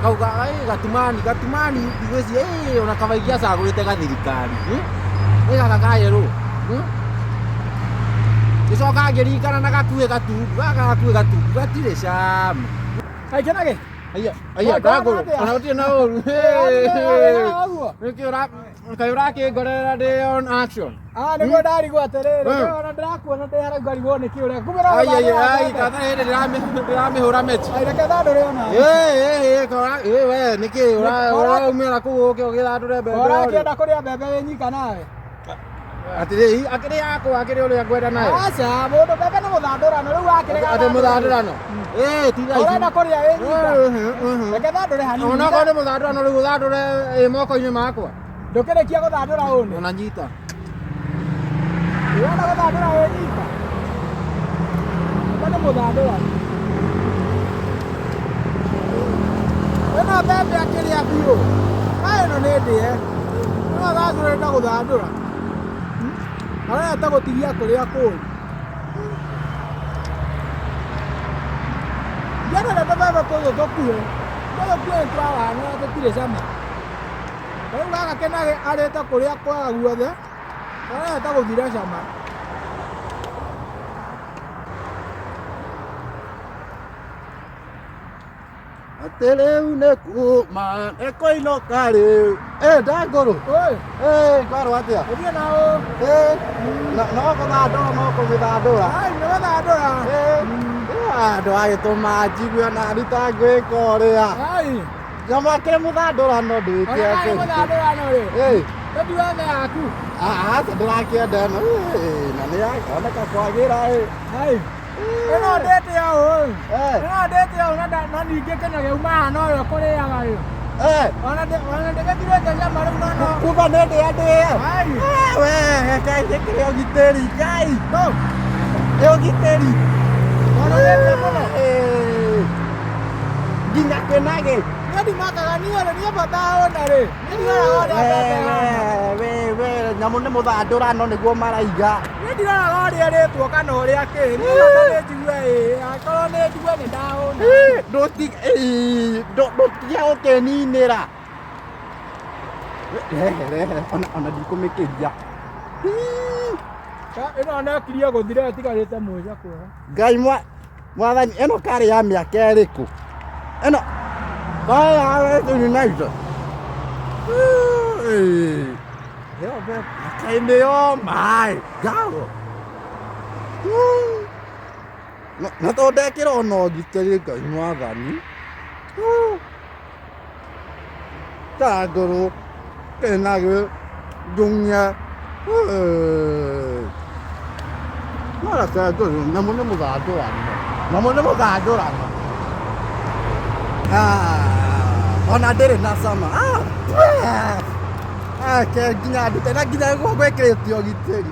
kauga gatumani igweci ona kabaigia cagũrĩte gathirikari gaka kayerũ gĩcoka ngĩririkana na gakuĩ gatungu gatirĩ cama kenage aya ndagũrũ ona gũtirĩ na ũru nĩkĩ ũrakĩngorera ndĩ on action nĩguo ndarigwo atĩrĩrĩ ona ndĩrakuona ndĩ harau ngarigwo nĩkĩ ũrĩa katha hĩndĩ ndĩramĩhũra meti reke thandũre ona we nĩkĩ ũraumĩra kũu ũke ũgĩthandũre mbembe ũrakĩenda kũrĩa mbembe wĩ nyika nawe atĩrĩ akĩrĩ yakwa akĩrĩ ũrĩa ngwenda nayo aca mũndũ mbembe nĩ mũthandũrano rĩu wakĩrega atĩ mũthandũrano ũrenda kũrĩa wĩ nyika reke thandũre hanini onakorwo nĩ mũthandũrano rĩu ũthandũre moko-inĩ makwa ndũkĩrĩkia gũthandũra ũnĩ ona nyita ũrenda gũthandũra wĩ nyika nĩ mũthandũrano ĩno mbembe akĩrĩa biũ ĩno nĩ ndĩe ĩno thandũrĩte gũthandũra areta gũtigia kũrĩa kũũru ndiendete tũbebe tũtũ tũkuhĩ nĩtũrawana tũtirĩ cama rĩu gaka kenage arĩte kũrĩa kwega guothe areta gũthira cama atĩ rĩu nĩ kuma ĩkũinũka rĩu ndangũrũ kwarwo atĩa ũthiĩ naũ no gũthandũra no kũgĩthandũra nĩ gũthandũra andũ agĩtũma njigue na ruta ngwĩka ũrĩa nyama kĩrĩ mũthandũrano ndĩkĩte mũthandũrano rĩ ĩndiwethe yaku aca ndĩrakĩenda ĩno na nĩ yakĩoneka kwagĩra ĩno ndĩte ũũ na ningĩ kenage uma hana ũyũ kũrĩaga rĩ ona ndĩgĩthirĩte cama rĩu nono kuma nĩ ndĩandĩe we kĩrĩ ũgitĩri ngai nĩ ũgitĩri nginya kenage niĩ ndimakaga niĩ niĩ bata ona rĩ we nyamũ nĩ mũthandũrano nĩguo maraiga niĩ ndiraga ũrĩa rĩtwo kana ũrĩa kĩ niĩ bata nĩ njigue akorwo nĩ njigue nĩ ndahũna ndũtige gũkĩninĩra ona ndikũmĩkĩria ĩno nekirie gũthira ĩtigarĩte mũica kuoha ngai mwathani ĩno karĩ ya mĩaka ĩrĩkũ ĩno yaretũni naico akainĩ yo maĩ ngao na tondũ ndekĩra ona ũgitĩri ngai mwathani kangũrũ kenagĩ njung'e narakangũrũ nyamũ nĩ mũthandũrano ona ndĩrĩ na cama nginya ndute na nginya gwĩkĩrĩte ũgitĩri